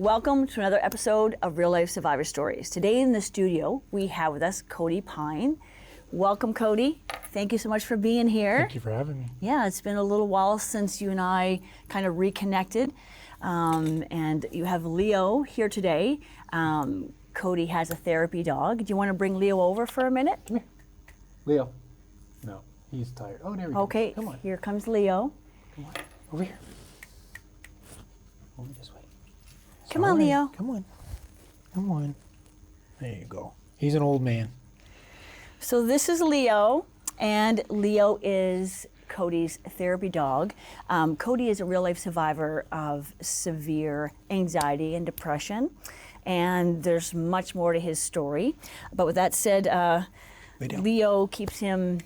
Welcome to another episode of Real Life Survivor Stories. Today in the studio, we have with us Cody Pyne. Welcome, Cody. Thank you so much for being here. Thank you for having me. Yeah, it's been a little while since you and I kind of reconnected. And you have Leo here today. Cody has a therapy dog. Do you want to bring Leo over for a minute? Come here. Leo. No, he's tired. Oh, there we go. Okay, Come on. here comes Leo. Come on. Over here. Over this way. Come on, Leo. Come on. Come on. There you go. He's an old man. So this is Leo, and Leo is Cody's therapy dog. Cody is a real-life survivor of severe anxiety and depression, and there's much more to his story. But with that said, Leo keeps him,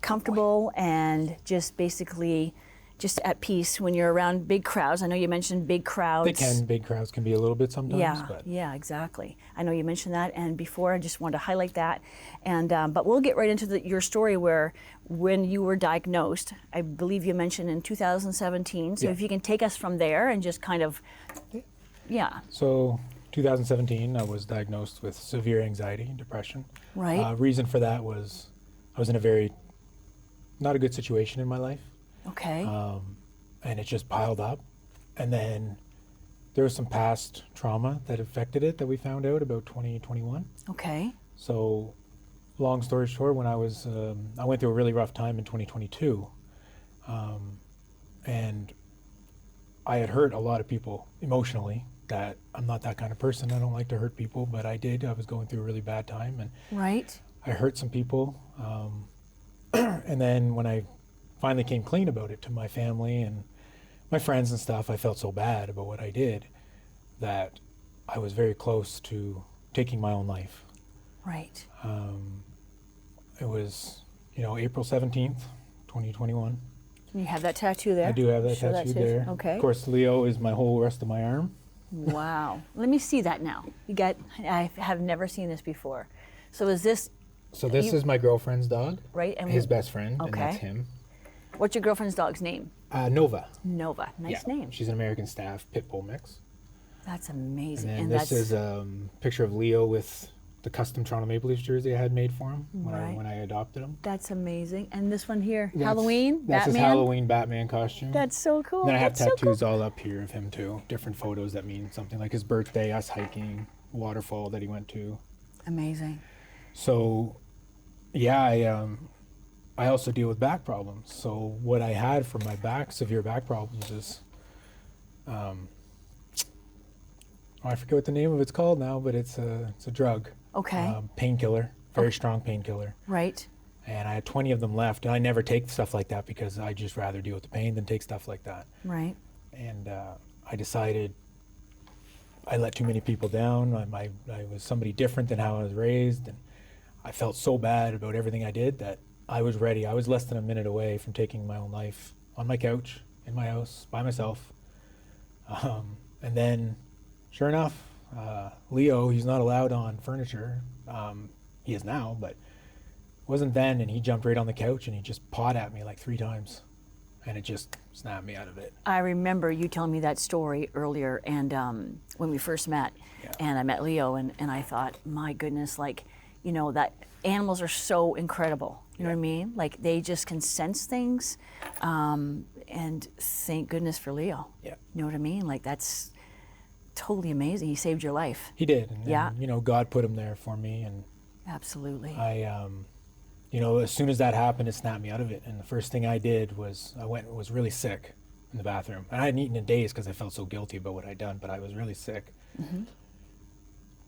comfortable and just basically just at peace when you're around big crowds. I know you mentioned big crowds. Big crowds can be a little bit sometimes. Yeah, exactly. I know you mentioned that, and before I just wanted to highlight that. And but we'll get right into your story where when you were diagnosed, I believe you mentioned in 2017. So if you can take us from there and just kind of, So 2017, I was diagnosed with severe anxiety and depression. Right. Reason for that was I was in a very not a good situation in my life. Okay. And it just piled up. And then there was some past trauma that affected it that we found out about 2021. Okay. So long story short, when I went through a really rough time in 2022. And I had hurt a lot of people emotionally. That I'm not that kind of person. I don't like to hurt people, but I did. I was going through a really bad time, and right. I hurt some people. And then when I finally came clean about it to my family and my friends and stuff, I felt so bad about what I did that I was very close to taking my own life. Right. It was, April 17th, 2021. You have that tattoo there? I do have that tattoo there. Okay. Of course, Leo is my whole rest of my arm. Wow. Let me see that now. I have never seen this before. So is this... So this is my girlfriend's dog. Right. And his best friend, okay. And that's him. What's your girlfriend's dog's name? Nova. Nova. Nice name. She's an American Staff Pit Bull mix. That's amazing. And this is a picture of Leo with the custom Toronto Maple Leafs jersey I had made for him when I adopted him. That's amazing. And this one here, Halloween, that's Batman? his Halloween Batman costume. That's so cool. And then I have tattoos all up here of him too. Different photos that mean something, like his birthday, us hiking, waterfall that he went to. Amazing. So, yeah, I also deal with back problems. So what I had for my severe back problems is, I forget what the name of it's called now, but it's a drug. Okay. Painkiller, very strong painkiller. Right. And I had 20 of them left. And I never take stuff like that because I just rather deal with the pain than take stuff like that. Right. And I decided I let too many people down. I was somebody different than how I was raised. And I felt so bad about everything I did that I was ready. I was less than a minute away from taking my own life on my couch in my house by myself. And then, sure enough, Leo, he's not allowed on furniture. He is now, but wasn't then. And he jumped right on the couch and he just pawed at me like 3 times. And it just snapped me out of it. I remember you telling me that story earlier, and when we first met, and I met Leo, and I thought, my goodness, that animals are so incredible. You know what I mean? Like, they just can sense things, and thank goodness for Leo. Yeah. You know what I mean? Like, that's totally amazing. He saved your life. He did. And, God put him there for me. And absolutely. I, as soon as that happened, it snapped me out of it. And the first thing I did was was really sick in the bathroom. And I hadn't eaten in days because I felt so guilty about what I'd done, but I was really sick. Mm-hmm.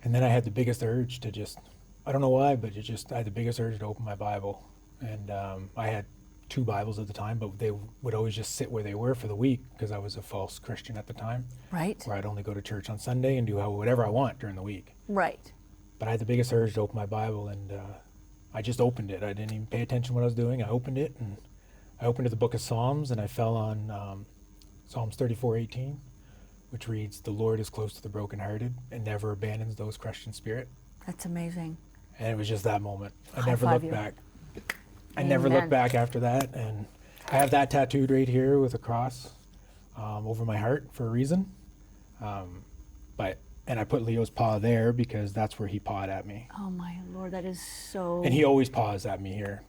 And then I had the biggest urge to just, I don't know why, but I had the biggest urge to open my Bible. And I had 2 Bibles at the time, but they would always just sit where they were for the week because I was a false Christian at the time. Right. Where I'd only go to church on Sunday and do whatever I want during the week. Right. But I had the biggest urge to open my Bible, and I just opened it. I didn't even pay attention to what I was doing. I opened it, and I opened to the book of Psalms, and I fell on Psalms 34:18, which reads, "The Lord is close to the brokenhearted and never abandons those crushed in spirit." That's amazing. And it was just that moment. I High never five looked you. back. I never looked back after that. And I have that tattooed right here with a cross over my heart for a reason. And I put Leo's paw there because that's where he pawed at me. Oh my Lord, that is so. And he always paws at me here.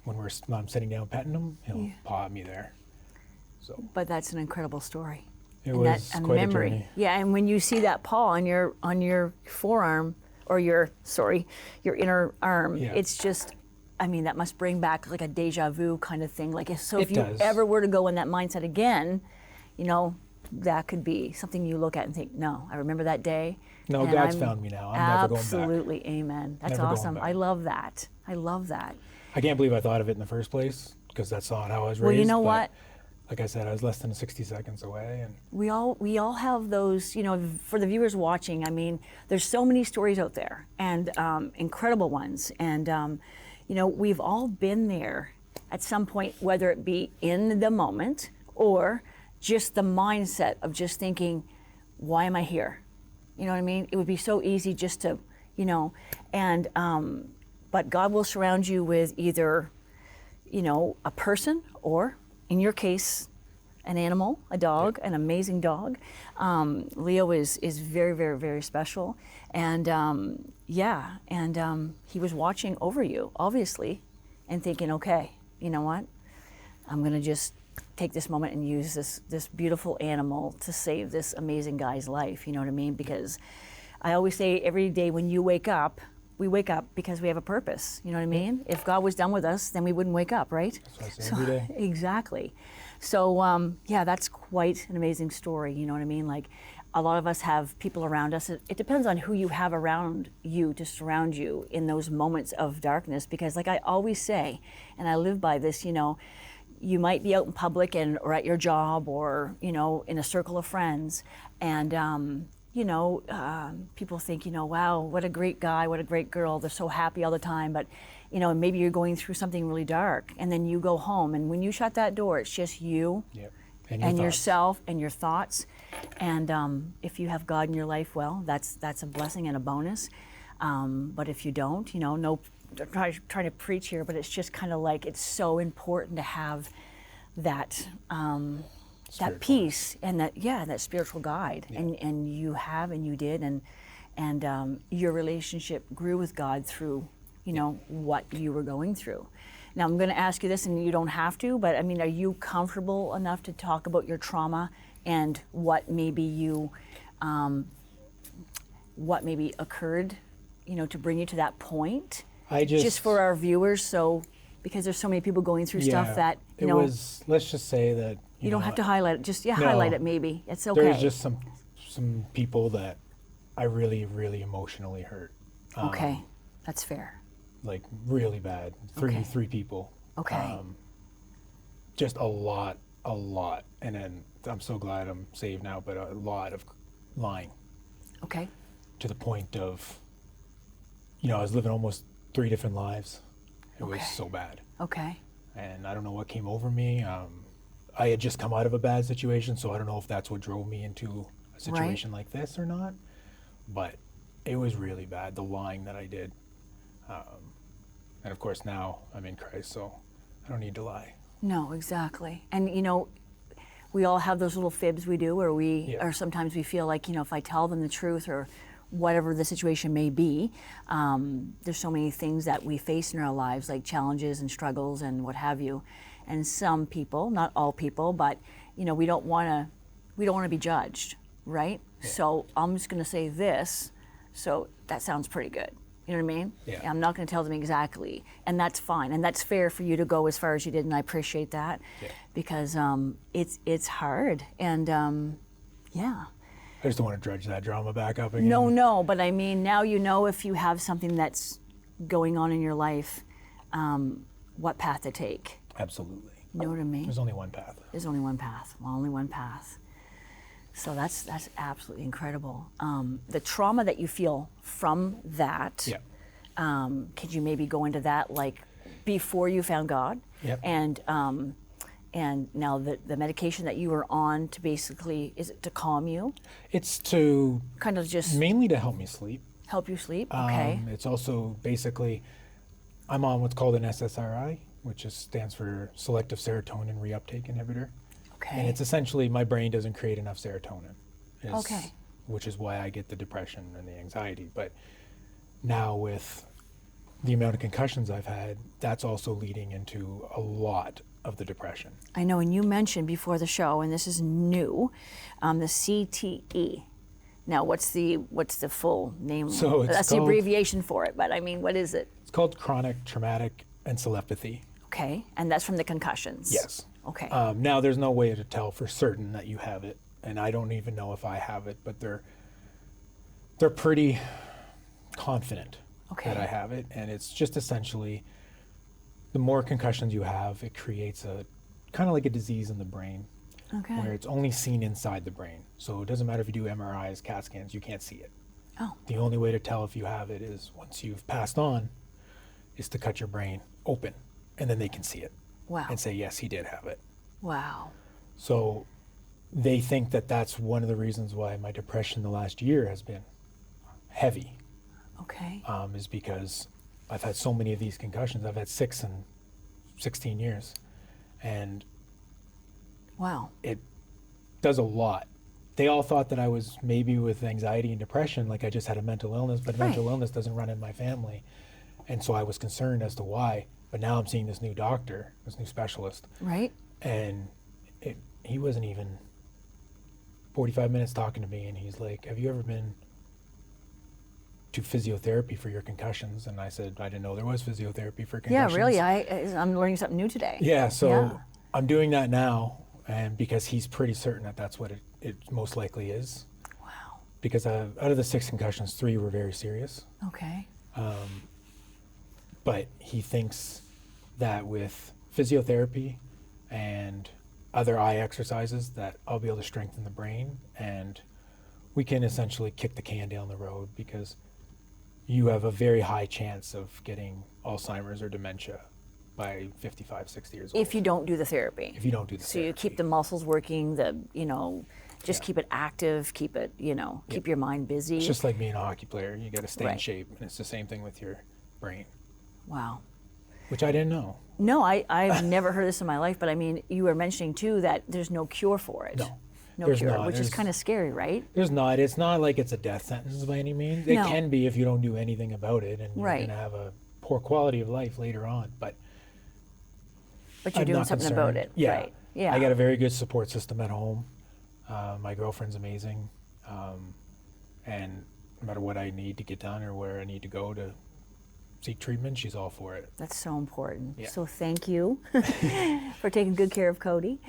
When I'm sitting down petting him, he'll paw at me there. So. But that's an incredible story. It and was that, a quite memory. a journey. Yeah, and when you see that paw on your forearm or your inner arm, it's just, I mean, that must bring back like a deja vu kind of thing. Like so, if you ever were to go in that mindset again, you know, that could be something you look at and think, no, I remember that day. No, God's found me now. I'm never going back. Absolutely, amen. That's never awesome. I love that. I love that. I can't believe I thought of it in the first place because that's not how I was raised. Well, you know what? Like I said, I was less than 60 seconds away, and we all have those. You know, for the viewers watching, I mean, there's so many stories out there, and incredible ones, and you know, we've all been there at some point, whether it be in the moment or just the mindset of just thinking, why am I here? You know what I mean? It would be so easy just to, you know, and but God will surround you with either, you know, a person or, in your case, an animal, a dog, an amazing dog. Leo is very, very, very special. And he was watching over you, obviously, and thinking, okay, you know what? I'm gonna just take this moment and use this beautiful animal to save this amazing guy's life, you know what I mean? Because I always say every day when you wake up, we wake up because we have a purpose, you know what I mean? If God was done with us, then we wouldn't wake up, right? That's what I say every day. Exactly. So, that's quite an amazing story, you know what I mean? Like, a lot of us have people around us. It depends on who you have around you to surround you in those moments of darkness, because like I always say, and I live by this, you know, you might be out in public or at your job or, you know, in a circle of friends, and people think, you know, wow, what a great guy, what a great girl, they're so happy all the time, but, you know, maybe you're going through something really dark, and then you go home, and when you shut that door, it's just you and yourself and your thoughts, and if you have God in your life, well, that's a blessing and a bonus, but if you don't, you know, no, I'm trying to preach here, but it's just kind of like, it's so important to have that that peace and that spiritual guide, and you have, and you did, and your relationship grew with God through, you know, what you were going through. Now I'm going to ask you this, and you don't have to, but I mean, are you comfortable enough to talk about your trauma and what maybe occurred, you know, to bring you to that point? Just for our viewers, so because there's so many people going through stuff that you know. Let's just say that you don't have to highlight it. Just highlight it. Maybe it's okay. There's just some people that I really, really emotionally hurt. Okay, that's fair. Like really bad. Three people. Okay. Just a lot, and then I'm so glad I'm saved now. But a lot of lying. Okay. To the point of, you know, I was living almost 3 different lives. It was so bad. Okay. And I don't know what came over me. I had just come out of a bad situation, so I don't know if that's what drove me into a situation like this or not. But it was really bad, the lying that I did. And of course now I'm in Christ, so I don't need to lie. No, exactly. And you know, we all have those little fibs we do, or sometimes we feel like, you know, if I tell them the truth or whatever the situation may be, there's so many things that we face in our lives, like challenges and struggles and what have you. And some people, not all people, but you know, we don't want to be judged, right? Yeah. So I'm just going to say this, so that sounds pretty good. You know what I mean? Yeah. I'm not going to tell them exactly, and that's fine, and that's fair for you to go as far as you did, and I appreciate that, because it's hard, and I just don't want to dredge that drama back up again. No, but I mean, now you know if you have something that's going on in your life, what path to take. Absolutely. You know what I mean? There's only one path. There's only one path. Well, only one path. So that's absolutely incredible. The trauma that you feel from that, could you maybe go into that, like, before you found God? Yep. And now the medication that you were on to basically, is it to calm you? It's to kind of just mainly to help me sleep. Help you sleep, okay. It's also basically, I'm on what's called an SSRI, which stands for selective serotonin reuptake inhibitor. Okay. And it's essentially my brain doesn't create enough serotonin. Okay. which is why I get the depression and the anxiety. But now with the amount of concussions I've had, that's also leading into a lot of the depression. I know, and you mentioned before the show, and this is new, the CTE. Now, what's the full name? So it's That's the called- abbreviation for it, but I mean, what is it? It's called chronic traumatic encephalopathy. Okay, and that's from the concussions. Yes. Okay. Now, there's no way to tell for certain that you have it, and I don't even know if I have it, but they're pretty confident Okay. that I have it, and it's just essentially the more concussions you have, it creates a kind of like a disease in the brain Okay. where it's only seen inside the brain. So it doesn't matter if you do MRIs, CAT scans, you can't see it. Oh. The only way to tell if you have it is once you've passed on, is to cut your brain open, and then they can see it Wow. and say, yes, he did have it. Wow. So they think that that's one of the reasons why my depression the last year has been heavy, Okay. is because I've had so many of these concussions. I've had 6 in 16 years, and Wow. it does a lot. They all thought that I was maybe with anxiety and depression, like I just had a mental illness, but Right. mental illness doesn't run in my family. And so I was concerned as to why. But now I'm seeing this new doctor, this new specialist, Right? and he wasn't even 45 minutes talking to me, and he's like, have you ever been to physiotherapy for your concussions? And I said, I didn't know there was physiotherapy for Yeah, concussions. really. I'm learning something new today. Yeah, so Yeah. I'm doing that now, and because he's pretty certain that that's what it most likely is. Wow. Because out of the 6 concussions, 3 were very serious. Okay. But he thinks that with physiotherapy and other eye exercises that I'll be able to strengthen the brain, and we can essentially kick the can down the road, because you have a very high chance of getting Alzheimer's or dementia by 55, 60 years old. If you don't do the therapy. If you don't do the So you keep therapy. the muscles working, just Yeah. keep it active, keep it, keep your mind busy. It's just like being a hockey player. You got to stay in Right. shape, and it's the same thing with your brain, Wow. which I didn't know. No, I've never heard this in my life, but I mean, you were mentioning too that there's no cure for it. No, No there's cure, not. which is There's- kind of scary, right? There's not. It's not like it's a death sentence by any means. It No. can be if you don't do anything about it, and you're Right. going to have a poor quality of life later on. But But you're I'm doing not something concerned. about it. Yeah. Right. Yeah. I got a very good support system at home. My girlfriend's amazing, and no matter what I need to get done or where I need to go to seek treatment, she's all for it. That's so important. Yeah. So thank you for taking good care of Cody.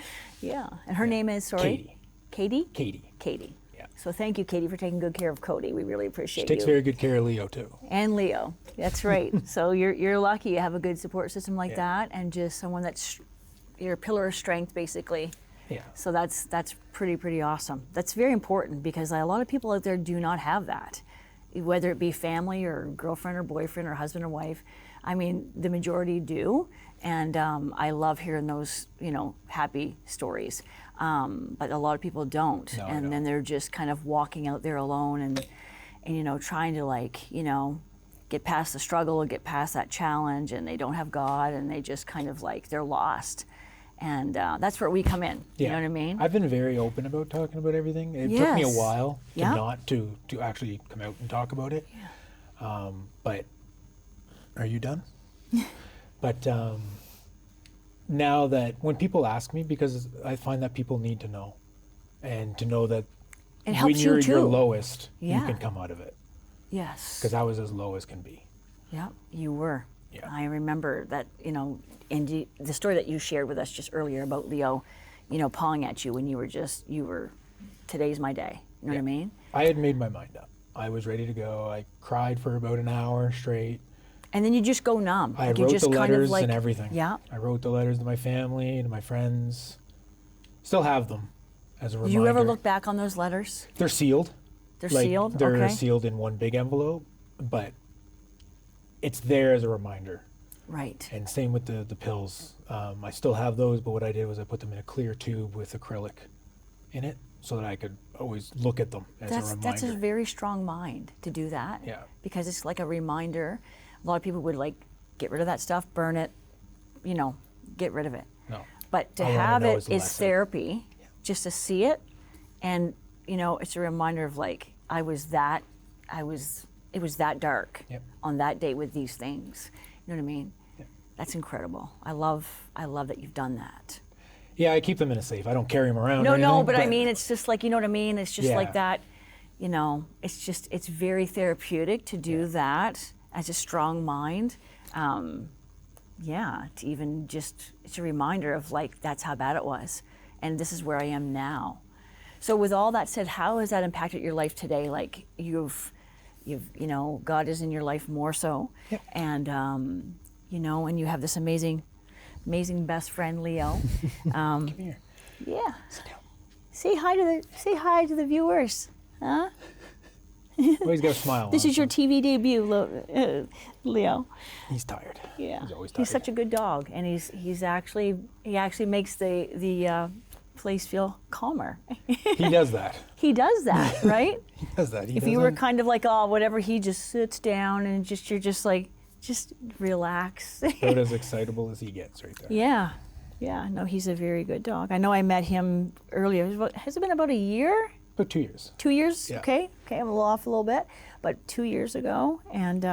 Yeah. And her name is, sorry? Katie. Katie? Katie. Katie. Yeah. So thank you, Katie, for taking good care of Cody. We really She appreciate takes you. very good care of Leo too. And Leo. That's right. So you're lucky you have a good support system like Yeah. that, and just someone that's your pillar of strength, basically. Yeah. So that's pretty awesome. That's very important, because a lot of people out there do not have that, whether it be family or girlfriend or boyfriend or husband or wife. I mean, the majority do, and I love hearing those happy stories. But a lot of people don't, No, I and then don't. they're just kind of walking out there alone and trying to get past the struggle or get past that challenge, and they don't have God, and they just kind of they're lost. And that's where we come in. You know what I mean? I've been very open about talking about everything. It took me a Yes. while to Yeah. not to actually come out and talk about it. But are you done? But now that when people ask me, because I find that people need to know, and to know that It when helps you you're your too. lowest, Yeah. you can come out of it. Yes. Because I was as low as can be. Yeah, you were. Yeah. I remember that, and the story that you shared with us just earlier about Leo, pawing at you when you were, today's my day. You know what I mean? I had made my mind up. I was ready to go. I cried for about an hour straight. And then you just go numb. I Like, you wrote just the kind of letters and everything. Yeah. I wrote the letters to my family, to my friends. Still have them as a Do reminder. you ever look back on those letters? They're sealed. They're Like, sealed? They're Okay. sealed in one big envelope, but it's there as a reminder. Right. And same with the pills. I still have those, but what I did was I put them in a clear tube with acrylic in it, so that I could always look at them as a reminder. That's a very strong mind to do that. Yeah. Because it's like a reminder. A lot of people would get rid of that stuff, burn it, get rid of it. No. But to I wanna have know it it's a is lesson. therapy, just to see it and it's a reminder of like, it was that dark Yep. on that day with these things. You know what I mean? Yep. That's incredible. I love that you've done that. Yeah, I keep them in a safe. I don't carry them around. No, or no, anything, but I mean, it's just like, you know what I mean? It's just Yeah. like that, it's very therapeutic to do that as a strong mind. To even just, it's a reminder of like, that's how bad it was. And this is where I am now. So with all that said, how has that impacted your life today? Like you've, God is in your life more so. Yep. And, and you have this amazing best friend, Leo. Come here. Yeah. Sit down. Say hi to the viewers. Huh? Always got a smile. This on, is your so TV debut, Leo. He's tired. Yeah. He's always tired. He's such a good dog, and he actually makes the place feel calmer. He does that. He does that, right? He does that. He If you were doesn't- kind of like, oh, whatever, he just sits down and you're just like, just relax. about as excitable as he gets right there. Yeah. No, he's a very good dog. I know I met him earlier. Has it been about a year? About 2 years. 2 years? Yeah. Okay, I'm a little off a little bit, but 2 years ago, and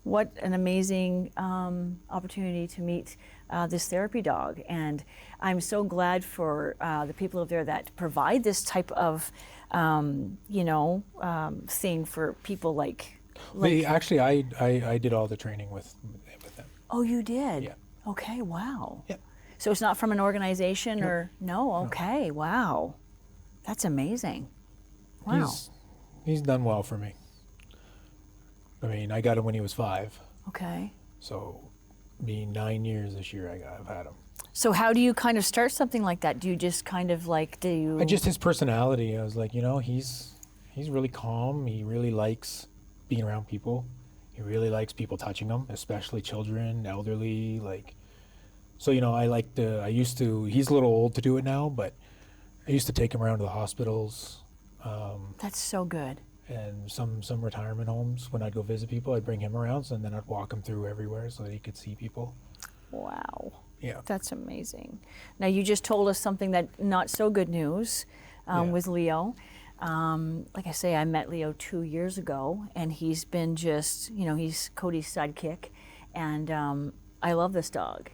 what an amazing opportunity to meet this therapy dog. And I'm so glad for the people out there that provide this type of, thing for people like. Actually, I did all the training with them. Oh, you did? Yeah. Okay, wow. Yep. So it's not from an organization or, no, okay, wow. That's amazing. Wow. He's done well for me. I mean, I got him when he was 5. Okay. So, being 9 years this year, I've had him. So how do you kind of start something like that? Do you just kind of like, Just his personality. I was like, he's really calm. He really likes being around people. He really likes people touching him, especially children, elderly. So he's a little old to do it now, but I used to take him around to the hospitals. That's so good. And some retirement homes. When I'd go visit people, I'd bring him around, and then I'd walk him through everywhere so that he could see people. Wow. Yeah. That's amazing. Now you just told us something that not so good news with Leo. Like I say, I met Leo 2 years ago, and he's been just, he's Cody's sidekick, and I love this dog,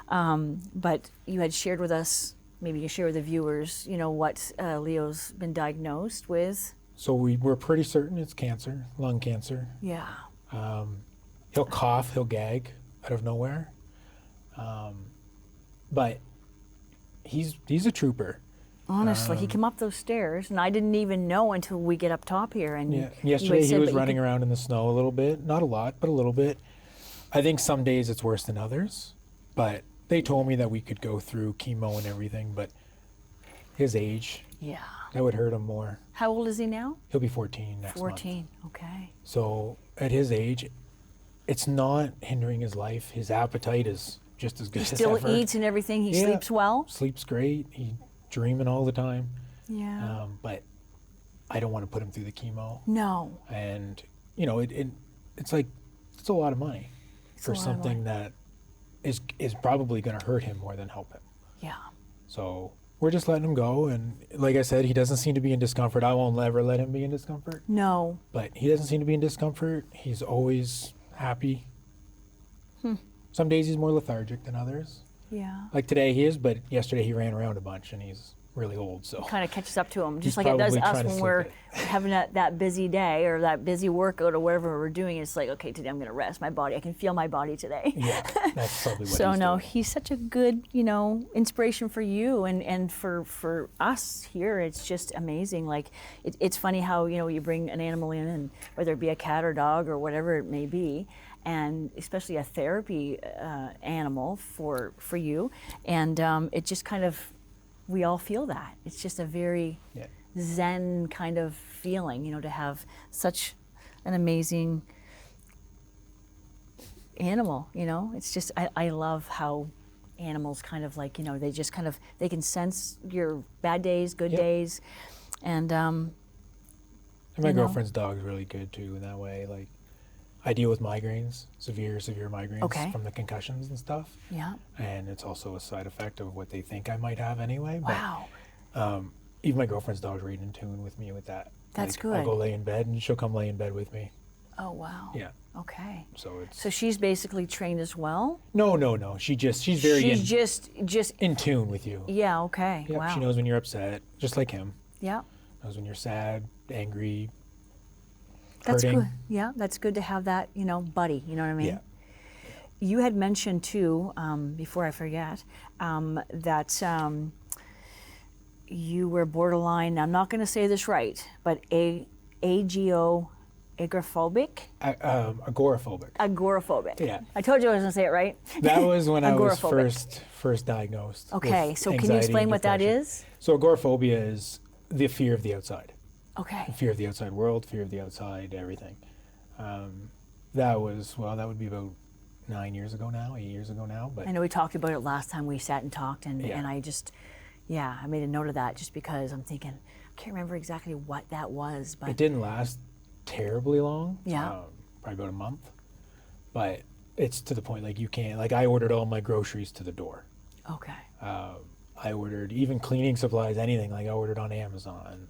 But you had shared with us, maybe you share with the viewers, what Leo's been diagnosed with. So we're pretty certain it's cancer, lung cancer. Yeah. He'll cough, he'll gag out of nowhere. But he's a trooper. Honestly, he came up those stairs, and I didn't even know until we get up top here. And Yeah. you had Yesterday he said was that you running could- around in the snow a little bit. Not a lot, but a little bit. I think some days it's worse than others. But they told me that we could go through chemo and everything, but his age, Yeah. that would hurt him more. How old is he now? He'll be 14 next month. 14. Okay. So at his age, it's not hindering his life. His appetite is just as good He as still ever. eats and everything. He Yeah. sleeps well. Sleeps great. He's dreaming all the time. Yeah. But I don't want to put him through the chemo. No. And it's like it's a lot of money for a lot of something that is probably going to hurt him more than help him. Yeah. So we're just letting him go. And like I said, he doesn't seem to be in discomfort. I won't ever let him be in discomfort. No. But he doesn't seem to be in discomfort. He's always happy. Some days he's more lethargic than others. Yeah. Like today he is, but yesterday he ran around a bunch and he's really old. So Kind of catches up to him, He's just like it does probably us trying to when sleep we're it. having that busy day or that busy workout or whatever we're doing. It's like, okay, today I'm going to rest my body. I can feel my body today. yeah, that's probably what So he's no, doing. he's such a good, inspiration for you and for us here. It's just amazing. Like it's funny how you bring an animal in, and whether it be a cat or dog or whatever it may be, and especially a therapy animal for you, and it just kind of we all feel that. It's just a very Yeah. zen kind of feeling, to have such an amazing animal, It's just, I love how animals kind of like, they just kind of, they can sense your bad days, good Yep. days. And, And my you know. girlfriend's dog's really good too in that way. Like I deal with migraines, severe migraines Okay. from the concussions and stuff. yeah. And it's also a side effect of what they think I might have anyway. But Wow. even my girlfriend's dog's right in tune with me with that. That's I'll good. go lay in bed and she'll come lay in bed with me. Oh, wow. Yeah. Okay. So it's So she's basically trained as well? no. She's very She's just, in tune with you. yeah, okay. Yep, Wow. she knows when you're upset, just like him. Yeah. Knows when you're sad, angry, That's hurting. good. Yeah, that's good to have that, buddy, you know what I mean? Yeah. You had mentioned too, before I forget, that you were borderline, I'm not going to say this right, but agoraphobic? Agoraphobic. Yeah. I told you I was going to say it right. That was when I was Agoraphobic. first diagnosed. Okay, with so can you anxiety explain and what that depression. is? So agoraphobia is the fear of the outside. Okay. Fear of the outside world, fear of the outside everything. That would be about 8 years ago now. But I know we talked about it last time we sat and talked, and Yeah. I made a note of that just because I'm thinking, I can't remember exactly what that was, but it didn't last terribly long. Yeah. Probably about a month. But it's to the point, like, you can't, like, I ordered all my groceries to the door. okay. I ordered even cleaning supplies, anything, like I ordered on Amazon.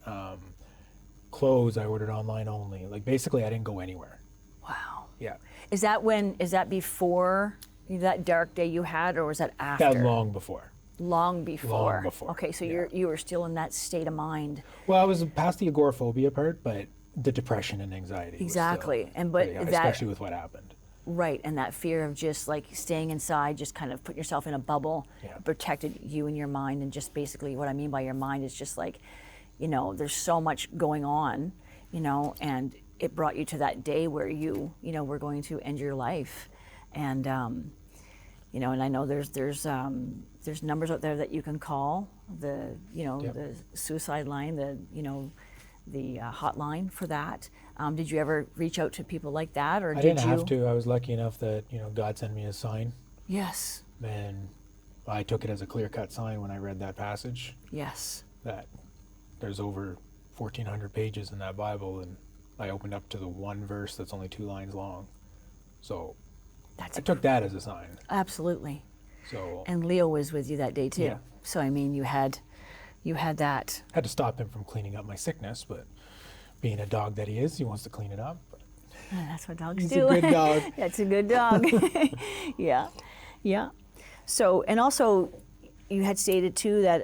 Clothes I ordered online only. Like, basically I didn't go anywhere. Wow. Yeah. Is that before that dark day you had, or was that after? That long before. Long before. Long before, Okay, so yeah. you were still in that state of mind. Well, I was past the agoraphobia part, but the depression and anxiety. Exactly. Was still And but pretty high, that especially with what happened. right, and that fear of just like staying inside, just kind of putting yourself in a bubble, Yeah. protected you and your mind, and just basically what I mean by your mind is just like, there's so much going on, and it brought you to that day where you were going to end your life, and and I know there's numbers out there that you can call, the Yep. the suicide line, the hotline for that. Did you ever reach out to people like that, or I did didn't you? have to. I was lucky enough that God sent me a sign, Yes. and I took it as a clear-cut sign when I read that passage. Yes. That there's over 1,400 pages in that Bible, and I opened up to the one verse that's only 2 lines long. So That's I took that as a sign. absolutely. So And Leo was with you that day too. Yeah. So I mean, you had that. had to stop him from cleaning up my sickness, but being a dog that he is, he wants to clean it up. But That's what dogs he's do. a good dog. That's a good dog. Yeah, yeah. So, and also, you had stated too that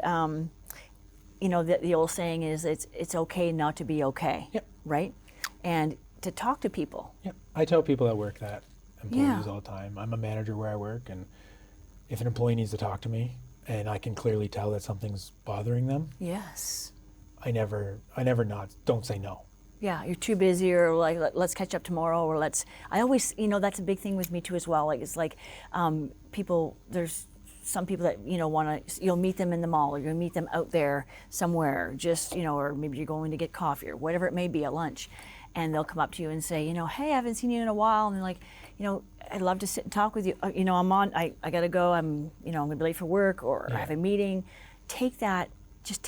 that the old saying is it's okay not to be okay. Yep. Right, and to talk to people. Yeah, I tell people at work that, employees Yeah. all the time. I'm a manager where I work, and if an employee needs to talk to me, and I can clearly tell that something's bothering them, Yes. I never don't say no. Yeah, you're too busy, or like let's catch up tomorrow, or I always, that's a big thing with me too as well. Like it's like people. There's some people that want to. You'll meet them in the mall, or you'll meet them out there somewhere, just or maybe you're going to get coffee or whatever it may be at lunch, and they'll come up to you and say, hey, I haven't seen you in a while, and they're like, I'd love to sit and talk with you. I gotta go. I'm gonna be late for work, or I have a meeting. Take that.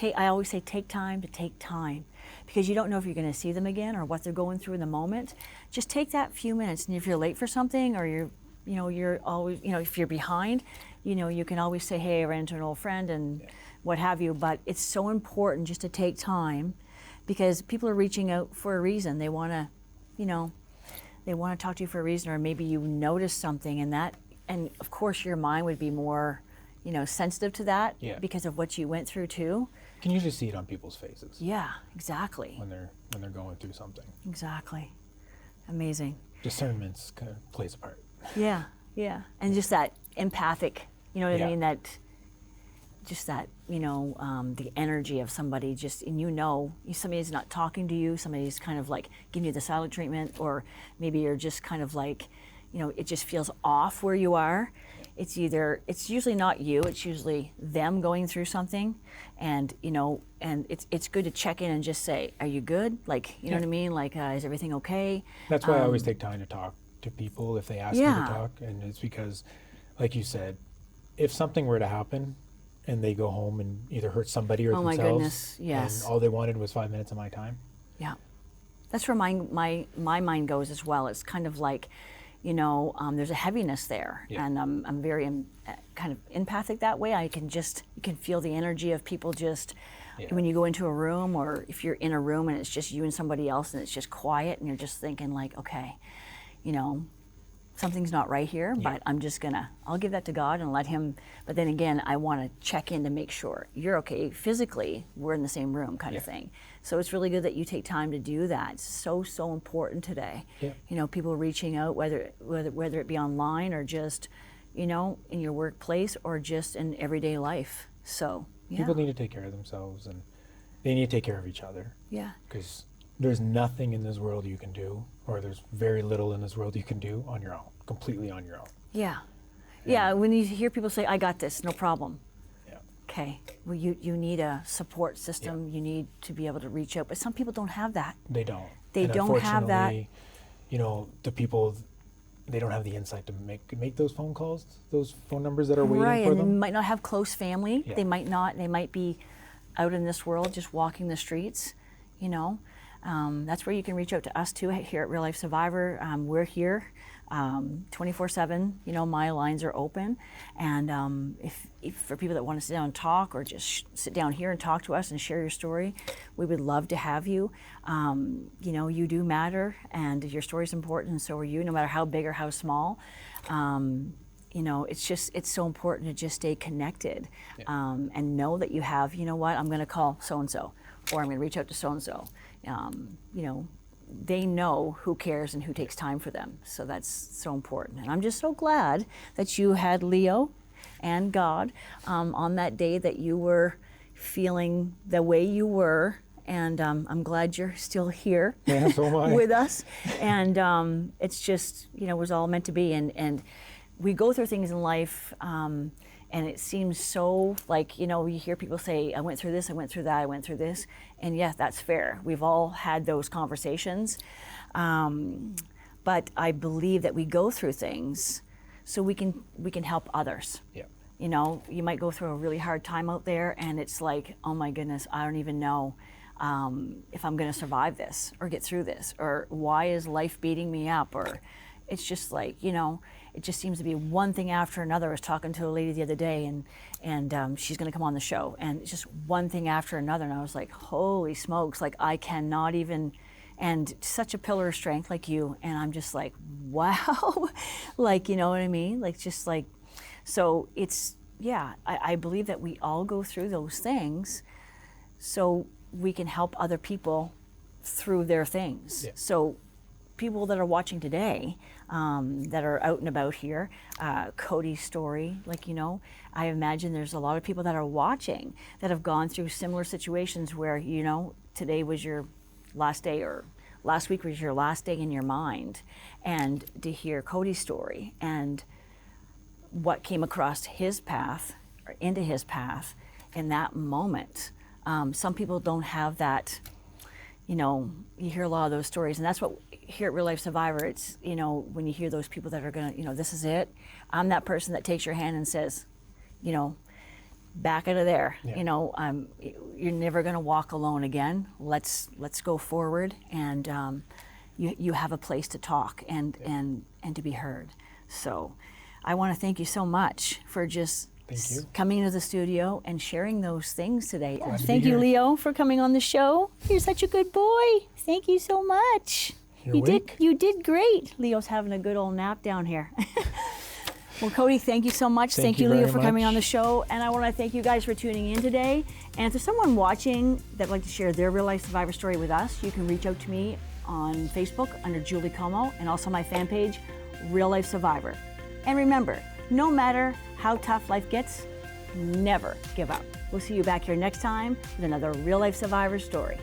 I always say take time to take time, because you don't know if you're going to see them again or what they're going through in the moment. Just take that few minutes, and if you're late for something, or you're always, if you're behind, you can always say, hey, I ran into an old friend and what have you. But it's so important just to take time, because people are reaching out for a reason. They want to, they want to talk to you for a reason, or maybe you notice something, and of course your mind would be more sensitive to that, Yeah. because of what you went through too. You can usually see it on people's faces Yeah, exactly. when they're going through something. Exactly. Amazing. Discernment kind of plays a part. Yeah, yeah. And just that empathic, you know what I Yeah. mean? Just that, the energy of somebody, somebody's not talking to you, somebody's kind of like giving you the silent treatment, or maybe you're just kind of like, it just feels off where you are. It's usually not you, it's usually them going through something, and it's good to check in and just say, are you good? Like, you know what I mean? Like, is everything okay? That's why I always take time to talk to people if they ask me Yeah. to talk, and it's because, like you said, if something were to happen and they go home and either hurt somebody or Oh my themselves, goodness, yes. and all they wanted was 5 minutes of my time, Yeah, that's where my mind goes as well. It's kind of like, there's a heaviness there, Yeah. and I'm very kind of empathic that way. You can feel the energy of people just, Yeah. when you go into a room, or if you're in a room and it's just you and somebody else and it's just quiet and you're just thinking like, okay, you know, something's not right here, but I'll give that to God and let him, but then again, I want to check in to make sure you're okay physically, we're in the same room kind of thing. So it's really good that you take time to do that. It's so important today. Yeah. You know, people reaching out, whether it be online or just, you know, in your workplace or just in everyday life. So, yeah. People need to take care of themselves, and they need to take care of each other. Yeah. Because there's nothing in this world you can do, or there's very little in this world you can do on your own, completely on your own. Yeah. Yeah, when you hear people say, I got this, no problem. Yeah. Okay, well, you need a support system. You need to be able to reach out, but some people don't have that. They don't. They And don't have that. unfortunately, you know, the people, they don't have the insight to make those phone calls, those phone numbers that are waiting Right, for and they them. might not have close family. Yeah. They might be out in this world just walking the streets, you know. That's where you can reach out to us too here at Real Life Survivor. We're here 24/7. You know, my lines are open, and if for people that want to sit down and talk, or just sit down here and talk to us and share your story, we would love to have you. You know, you do matter, and your story is important, and so are you, no matter how big or how small. You know, it's so important to just stay connected, and know that you have, you know what, I'm going to call so-and-so, or I'm going to reach out to so-and-so. You know, they know who cares and who takes time for them. So that's so important. And I'm just so glad that you had Leo and God on that day that you were feeling the way you were. And I'm glad you're still here Yeah, so am I. with us. And it's just, you know, it was all meant to be. And we go through things in life, and it seems so like, you know, you hear people say, I went through this, I went through that, I went through this. And yeah, that's fair. We've all had those conversations. But I believe that we go through things so we can help others. Yeah. You know, you might go through a really hard time out there, and it's like, oh my goodness, I don't even know if I'm going to survive this or get through this, or why is life beating me up, or it's just like, you know, it just seems to be one thing after another. I was talking to a lady the other day, and she's going to come on the show, and it's just one thing after another, and I was like, holy smokes, like I cannot even, and such a pillar of strength like you, and I'm just like, wow, like, you know what I mean? Like, just like, so it's, yeah, I believe that we all go through those things so we can help other people through their things. Yeah. So people that are watching today, that are out and about here, Cody's story, like, you know, I imagine there's a lot of people that are watching that have gone through similar situations where, you know, today was your last day, or last week was your last day in your mind, and to hear Cody's story and what came across his path or into his path in that moment. Some people don't have that, you know, you hear a lot of those stories, and that's what here at Real Life Survivor, it's, you know, when you hear those people that are gonna, you know, this is it, I'm that person that takes your hand and says, you know, back out of there. Yeah. You know, you're never gonna walk alone again. Let's go forward, and you have a place to talk and to be heard. So I want to thank you so much for just Thank you. coming into the studio and sharing those things today. Glad to be Thank you, here. Leo, for coming on the show. You're such a good boy. Thank you so much. You're You awake? did great. Leo's having a good old nap down here. Well, Cody, thank you so much. Thank you, you Leo, very for coming on the much. show. And I want to thank you guys for tuning in today. And if there's someone watching that would like to share their real life survivor story with us, you can reach out to me on Facebook under Julie Comeau, and also my fan page, Real Life Survivor. And remember, no matter how tough life gets, never give up. We'll see you back here next time with another Real Life Survivor story.